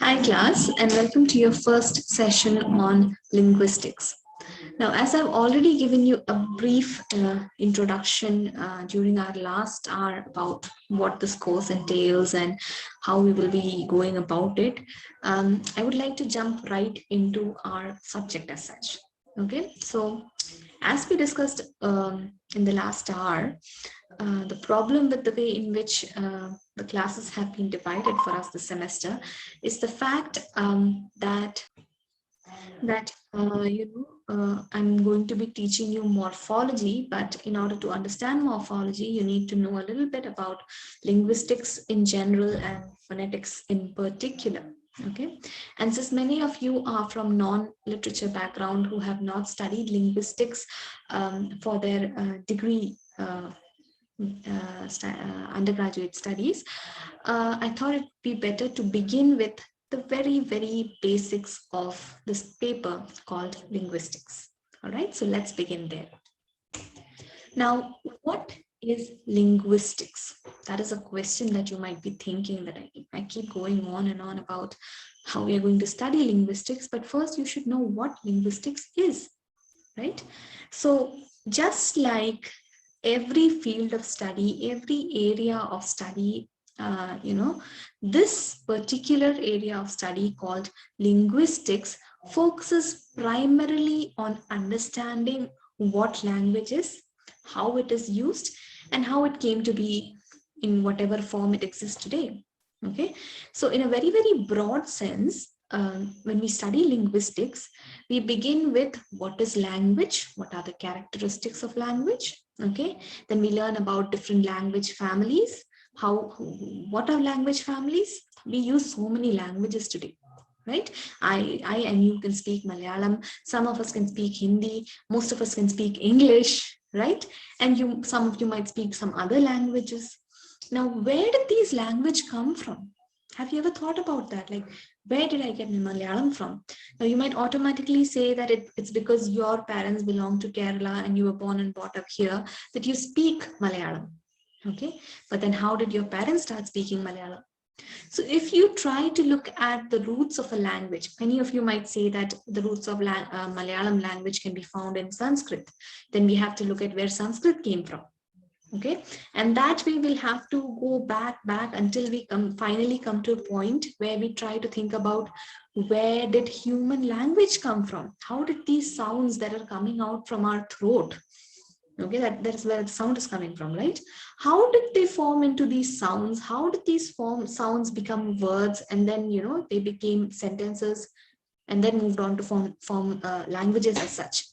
Hi class, and welcome to your first session on linguistics. Now, as I've already given you a brief introduction during our last hour about what this course entails and how we will be going about it, I would like to jump right into our subject as such. Okay, so as we discussed in the last hour, the problem with the way in which the classes have been divided for us this semester is the fact that I'm going to be teaching you morphology, but in order to understand morphology, you need to know a little bit about linguistics in general and phonetics in particular. Okay, and since many of you are from non-literature background who have not studied linguistics for their degree undergraduate studies, I thought it'd be better to begin with the very, very basics of this paper called linguistics. All right, so let's begin there. Now, what is linguistics? That is a question that you might be thinking that I keep going on and on about how we are going to study linguistics, but first you should know what linguistics is, right? So just like every field of study, every area of study, this particular area of study called linguistics focuses primarily on understanding what language is, how it is used, and how it came to be in whatever form it exists today. Okay, so in a very, very broad sense, when we study linguistics, we begin with what is language, what are the characteristics of language, okay? Then we learn about different language families, what are language families? We use so many languages today, right? I and you can speak Malayalam, some of us can speak Hindi, most of us can speak English, right? And some of you might speak some other languages. Now, where did these language come from? Have you ever thought about that? Like, where did I get Malayalam from? Now, you might automatically say that it's because your parents belong to Kerala and you were born and brought up here that you speak Malayalam. Okay, but then how did your parents start speaking Malayalam? So if you try to look at the roots of a language, many of you might say that the roots of Malayalam language can be found in Sanskrit. Then we have to look at where Sanskrit came from. Okay, and that way we'll have to go back until we finally come to a point where we try to think about where did human language come from? How did these sounds that are coming out from our throat, okay, that is where the sound is coming from, right? How did they form into these sounds? How did these sounds become words, and then they became sentences, and then moved on to form languages as such?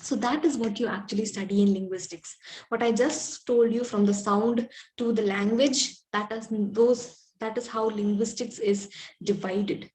So that is what you actually study in linguistics. What I just told you, from the sound to the language, that is how linguistics is divided.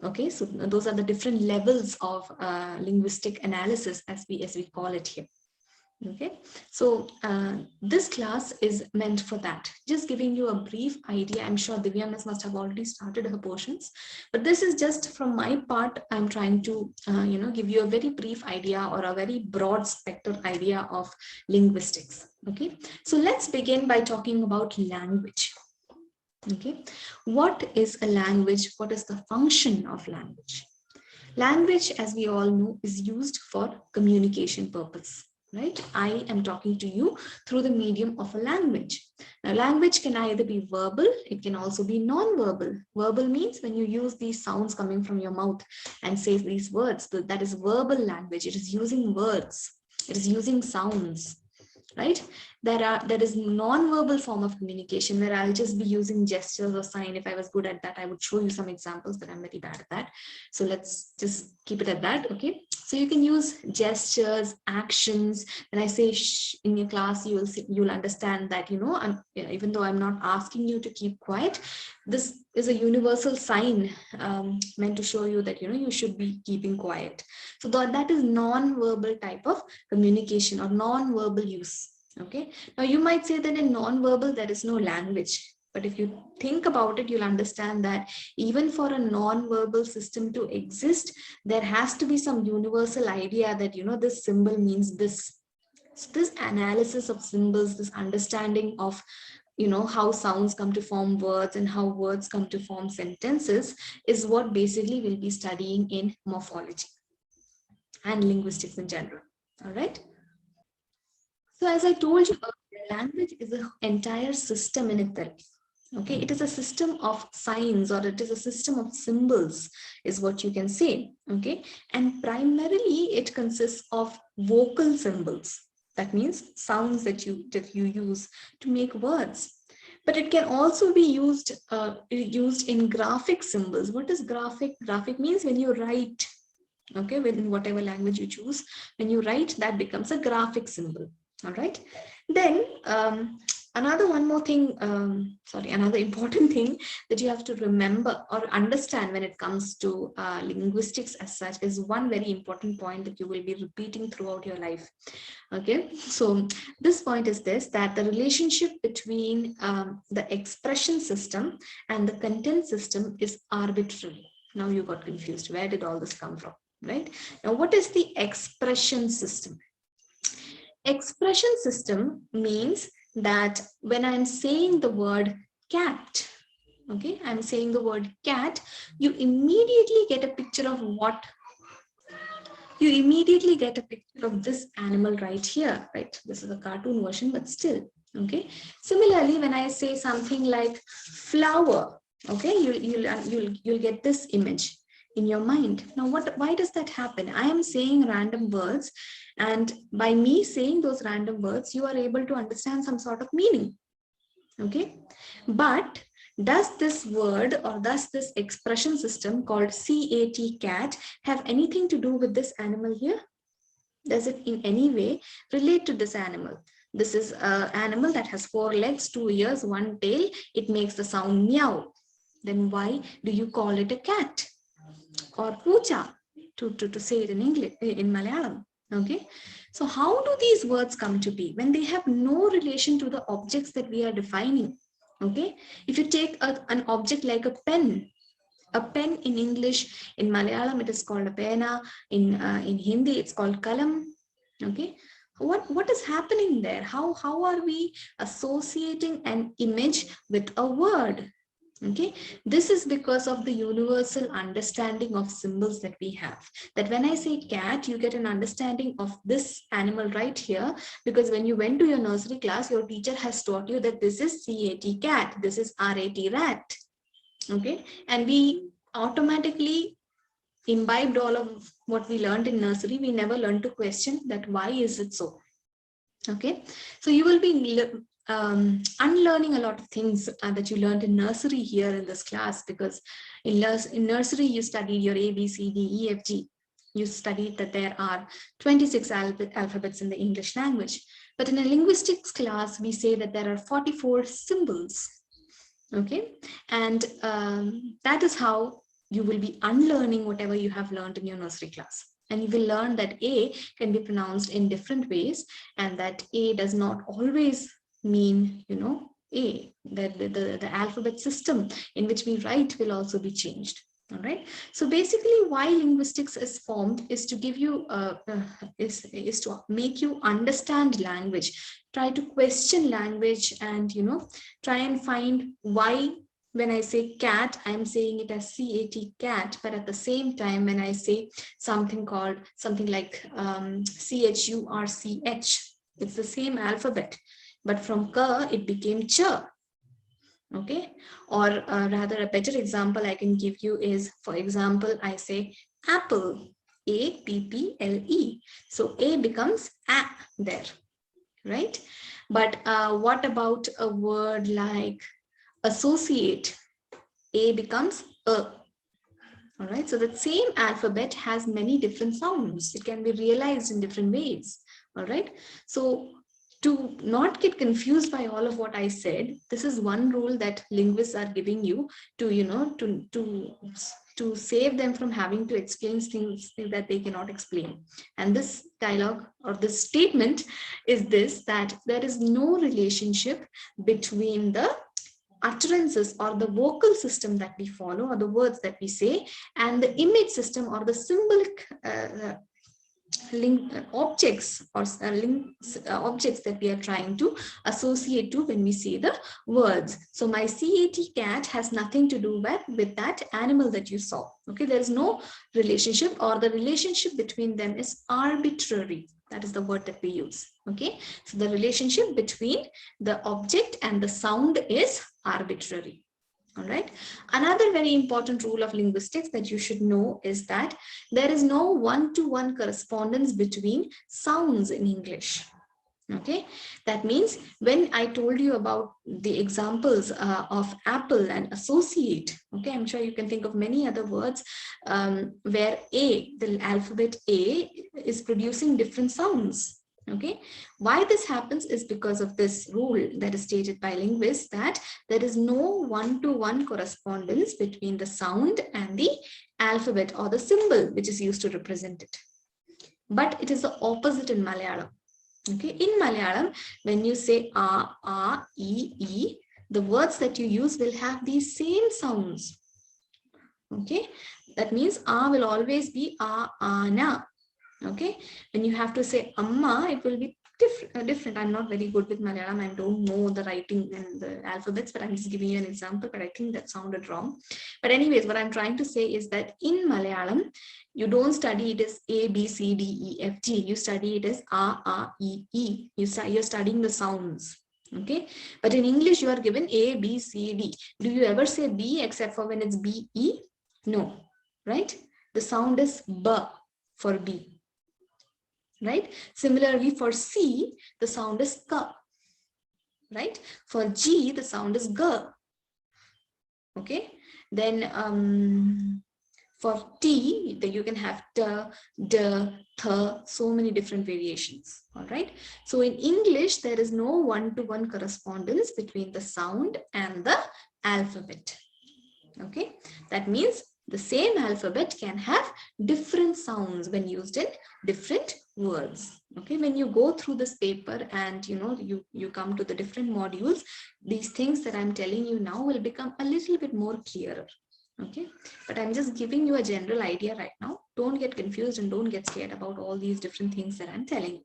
Okay, so those are the different levels of linguistic analysis, as we call it here. Okay, so this class is meant for that. Just giving you a brief idea. I'm sure Divya Miss must have already started her portions, but this is just from my part. I'm trying to, give you a very brief idea or a very broad spectrum idea of linguistics. Okay, so let's begin by talking about language. Okay, what is a language? What is the function of language? Language, as we all know, is used for communication purpose, right? I am talking to you through the medium of a language. Now, language can either be verbal, it can also be non-verbal. Verbal means when you use these sounds coming from your mouth and say these words, that is verbal language. It is using words, it is using sounds, right? There is non-verbal form of communication where I'll just be using gestures or sign. If I was good at that, I would show you some examples, but I'm very bad at that. So let's just keep it at that. Okay, so you can use gestures, actions. When I say shh in your class, you'll understand that, even though I'm not asking you to keep quiet, this is a universal sign meant to show you that you should be keeping quiet. So that is non-verbal type of communication or non-verbal use. Okay, now you might say that in non-verbal there is no language, but if you think about it, you'll understand that even for a non-verbal system to exist, there has to be some universal idea that this symbol means this. So this analysis of symbols, this understanding of how sounds come to form words and how words come to form sentences is what basically we'll be studying in morphology and linguistics in general. All right. So as I told you earlier, language is an entire system in itself. Okay, it is a system of signs, or it is a system of symbols, is what you can say. Okay, and primarily it consists of vocal symbols. That means sounds that you use to make words. But it can also be used in graphic symbols. What is graphic? Graphic means when you write. Okay, in whatever language you choose, when you write, that becomes a graphic symbol. All right. Then another important thing that you have to remember or understand when it comes to linguistics as such is one very important point that you will be repeating throughout your life. Okay, so this point is this, that the relationship between the expression system and the content system is arbitrary. Now you got confused. Where did all this come from? Right? Now, what is the expression system? Expression system means that when I'm saying the word cat, okay, I'm saying the word cat, you immediately get a picture of what? You immediately get a picture of this animal right here, right? This is a cartoon version, but still, okay? Similarly, when I say something like flower, okay, you'll get this image in your mind. Now, why does that happen? I am saying random words, and by me saying those random words, you are able to understand some sort of meaning, okay? But does this word, or does this expression system called CAT, cat, have anything to do with this animal here? Does it in any way relate to this animal? This is an animal that has 4 legs, 2 ears, 1 tail. It makes the sound meow. Then why do you call it a cat? Or pucha, to say it in English, in Malayalam. Okay, so how do these words come to be when they have no relation to the objects that we are defining? Okay, if you take an object like a pen in English, in Malayalam it is called a pena, in Hindi it's called kalam. Okay, what is happening there? How are we associating an image with a word? Okay, this is because of the universal understanding of symbols that we have. That when I say cat, you get an understanding of this animal right here, because when you went to your nursery class, your teacher has taught you that this is CAT, cat, this is RAT, rat. Okay, and we automatically imbibed all of what we learned in nursery. We never learned to question that why is it so. Okay, so you will be unlearning a lot of things that you learned in nursery here in this class, because in nursery you studied your A, B, C, D, E, F, G. You studied that there are 26 alphabets in the English language. But in a linguistics class, we say that there are 44 symbols. Okay, and that is how you will be unlearning whatever you have learned in your nursery class. And you will learn that A can be pronounced in different ways, and that A does not always mean, A. That the alphabet system in which we write will also be changed. All right. So basically, why linguistics is formed is to give you is to make you understand language, try to question language, and try and find why. When I say cat, I'm saying it as CAT, cat, but at the same time, when I say something like CHURCH, it's the same alphabet, but from K it became Ch. Okay, or rather a better example I can give you is, for example, I say apple, APPLE. So A becomes A there, right? But what about a word like associate? A becomes A. All right, so that same alphabet has many different sounds. It can be realized in different ways. All right, so to not get confused by all of what I said, this is one rule that linguists are giving you to, to save them from having to explain things that they cannot explain. And this dialogue or this statement is this, that there is no relationship between the utterances or the vocal system that we follow, or the words that we say, and the image system or the symbolic objects or objects that we are trying to associate to when we say the words. So my cat has nothing to do with that animal that you saw. Okay, there is no relationship, or the relationship between them is arbitrary. That is the word that we use. Okay, so the relationship between the object and the sound is arbitrary. All right. Another very important rule of linguistics that you should know is that there is no one-to-one correspondence between sounds in English. Okay, that means when I told you about the examples of apple and associate, okay, I'm sure you can think of many other words where the alphabet A is producing different sounds. Okay, why this happens is because of this rule that is stated by linguists, that there is no one-to-one correspondence between the sound and the alphabet or the symbol which is used to represent it. But it is the opposite in Malayalam. Okay, in Malayalam, when you say e, the words that you use will have these same sounds. Okay, that means will always be na. Okay, when you have to say amma, it will be different. I'm not very good with Malayalam. I don't know the writing and the alphabets, but I'm just giving you an example, but I think that sounded wrong. But anyways, what I'm trying to say is that in Malayalam, you don't study it as A, B, C, D, E, F, G. You study it as E, E. You're studying the sounds. Okay, but in English, you are given A, B, C, D. Do you ever say B except for when it's B, E? No, right? The sound is B for B. Right? Similarly, for C, the sound is K. Right? For G, the sound is G. Okay? Then for T, you can have T, D, Th, so many different variations. All right? So in English, there is no one-to-one correspondence between the sound and the alphabet. Okay? That means the same alphabet can have different sounds when used in different words. Okay, when you go through this paper and you come to the different modules, these things that I'm telling you now will become a little bit more clearer. Okay, but I'm just giving you a general idea right now. Don't get confused and don't get scared about all these different things that I'm telling you.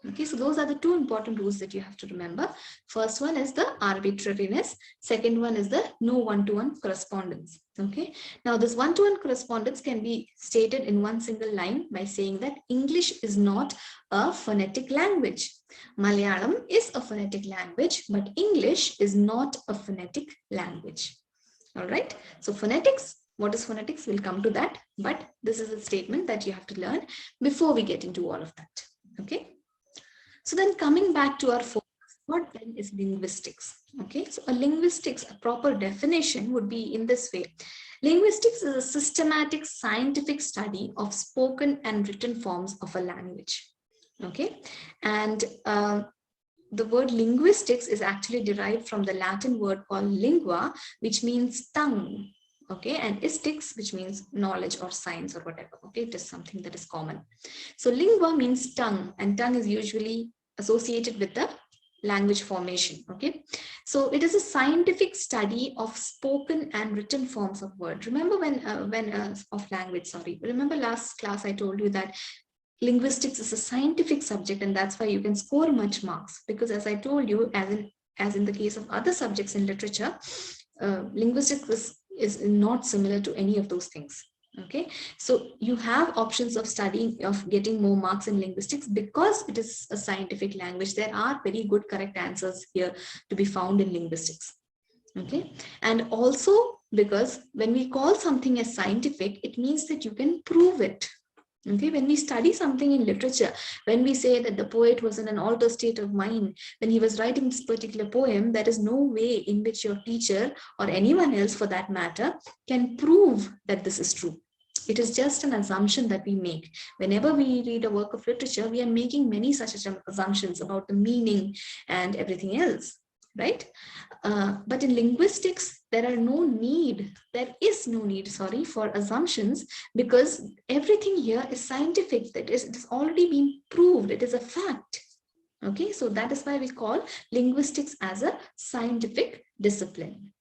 Okay, so those are the two important rules that you have to remember. First one is the arbitrariness. Second one is the no one-to-one correspondence. Okay, now this one-to-one correspondence can be stated in one single line by saying that English is not a phonetic language. Malayalam is a phonetic language, but English is not a phonetic language. All right, so phonetics, what is phonetics? We'll come to that, but this is a statement that you have to learn before we get into all of that. Okay. So then coming back to our focus, what then is linguistics? Okay, so a proper definition would be in this way. Linguistics is a systematic scientific study of spoken and written forms of a language. Okay, and the word linguistics is actually derived from the Latin word called lingua, which means tongue. Okay, and istics, which means knowledge or science or whatever. Okay, it is something that is common. So lingua means tongue, and tongue is usually associated with the language formation. Okay, so it is a scientific study of spoken and written forms of word. Remember of language, sorry. Remember last class I told you that linguistics is a scientific subject, and that's why you can score much marks, because as I told you, as in the case of other subjects in literature, linguistics is not similar to any of those things. Okay, so you have options of studying, of getting more marks in linguistics because it is a scientific language. There are very good correct answers here to be found in linguistics. Okay, and also because when we call something as scientific, it means that you can prove it. Okay, when we study something in literature, when we say that the poet was in an altered state of mind when he was writing this particular poem, there is no way in which your teacher or anyone else for that matter can prove that this is true. It is just an assumption that we make. Whenever we read a work of literature, we are making many such assumptions about the meaning and everything else, right? But in linguistics, there is no need, for assumptions, because everything here is scientific. It has already been proved. It is a fact. Okay, so that is why we call linguistics as a scientific discipline.